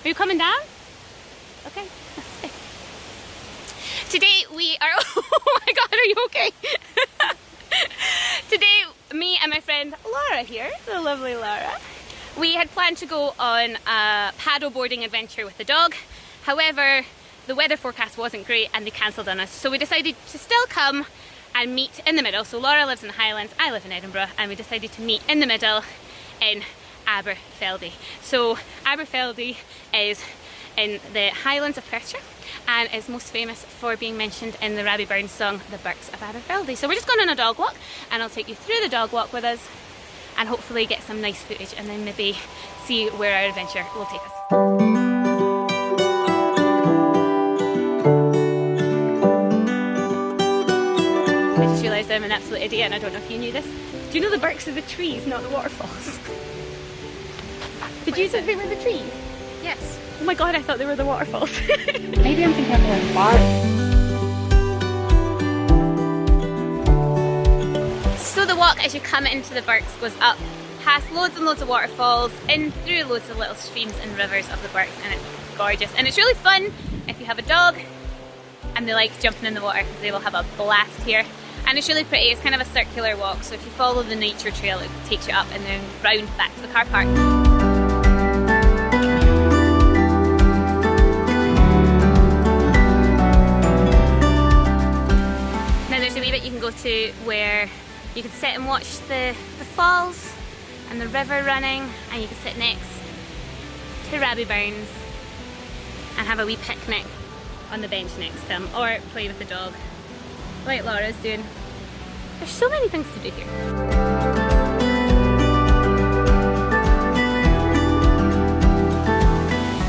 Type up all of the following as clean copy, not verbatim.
Are you coming down? Okay. Today we are, oh my god, are you okay? Today, me and my friend Laura here, the lovely Laura, we had planned to go on a paddle boarding adventure with the dog. However, the weather forecast wasn't great and they cancelled on us. So we decided to still come and meet in the middle. So Laura lives in the Highlands, I live in Edinburgh, and we decided to meet in the middle in Aberfeldy. So Aberfeldy is in the Highlands of Perthshire and is most famous for being mentioned in the Robbie Burns song, The Birks of Aberfeldy. So we're just going on a dog walk and I'll take you through the dog walk with us and hopefully get some nice footage and then maybe see where our adventure will take us. I just realised I'm an absolute idiot and I don't know if you knew this. Do you know the Birks are the trees, not the waterfalls? Did you think they were the trees? Yes. Oh my god, I thought they were the waterfalls. Maybe I'm thinking of the bar. So the walk as you come into the Birks goes up past loads and loads of waterfalls, in through loads of little streams and rivers of the Birks, and it's gorgeous. And it's really fun if you have a dog and they like jumping in the water because they will have a blast here. And it's really pretty, it's kind of a circular walk, so if you follow the nature trail it takes you up and then round back to the car park. Now there's a wee bit you can go to where you can sit and watch the falls and the river running, and you can sit next to Robbie Burns and have a wee picnic on the bench next to him, or play with the dog like Laura's doing. There's so many things to do here.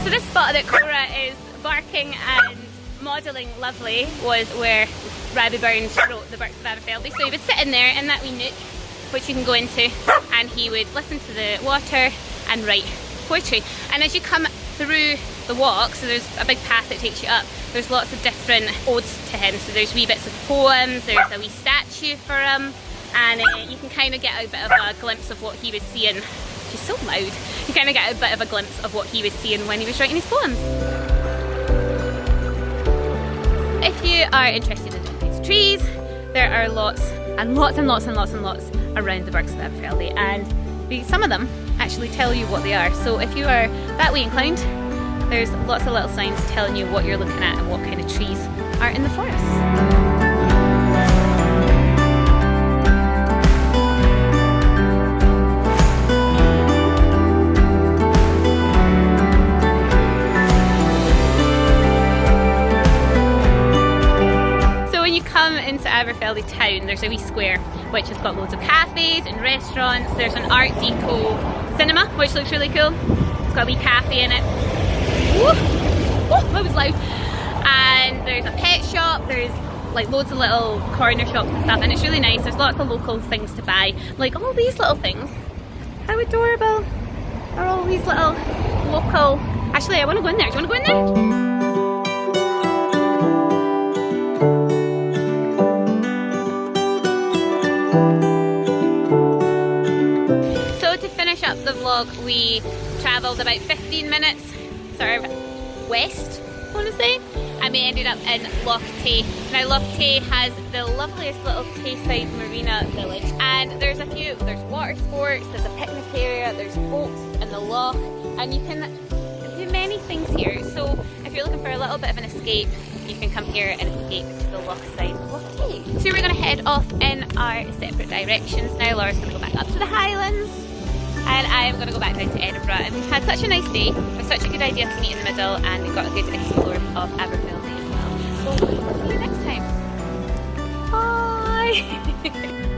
So this spot that Cora is barking and modelling lovely was where Robbie Burns wrote The Birks of Aberfeldy. So he would sit in there in that wee nook, which you can go into, and he would listen to the water and write poetry. And as you come through the walk, so there's a big path that takes you up, there's lots of different odes to him. So there's wee bits of poems, there's a wee statue for him, and you can kind of get a bit of a glimpse of what he was seeing. She's so loud. You kind of get a bit of a glimpse of what he was seeing when he was writing his poems. If you are interested in these trees, there are lots and lots and lots and lots and lots around the Birks of Aberfeldy, and some of them actually tell you what they are. So if you are that way inclined, there's lots of little signs telling you what you're looking at and what kind of trees are in the forest. Into Aberfeldy town, there's a wee square which has got loads of cafes and restaurants. There's an Art Deco cinema which looks really cool. It's got a wee cafe in it. Oh, that was loud. And there's a pet shop, there's like loads of little corner shops and stuff, and it's really nice. There's lots of local things to buy, like all these little things. How adorable are all these little local... Actually, I want to go in there. Do you want to go in there? Up the vlog, we travelled about 15 minutes sort of west, I want to say, and we ended up in Loch Tay. Now Loch Tay has the loveliest little Tayside marina village, and there's water sports, there's a picnic area, there's boats in the loch, and you can do many things here. So if you're looking for a little bit of an escape, you can come here and escape to the loch side of Loch Tay. So we're going to head off in our separate directions now. Laura's going to go back up to the Highlands, and I'm going to go back down to Edinburgh. And we've had such a nice day, it was such a good idea to meet in the middle, and we've got a good explore of Aberfeldy as well. So we'll see you next time. Bye!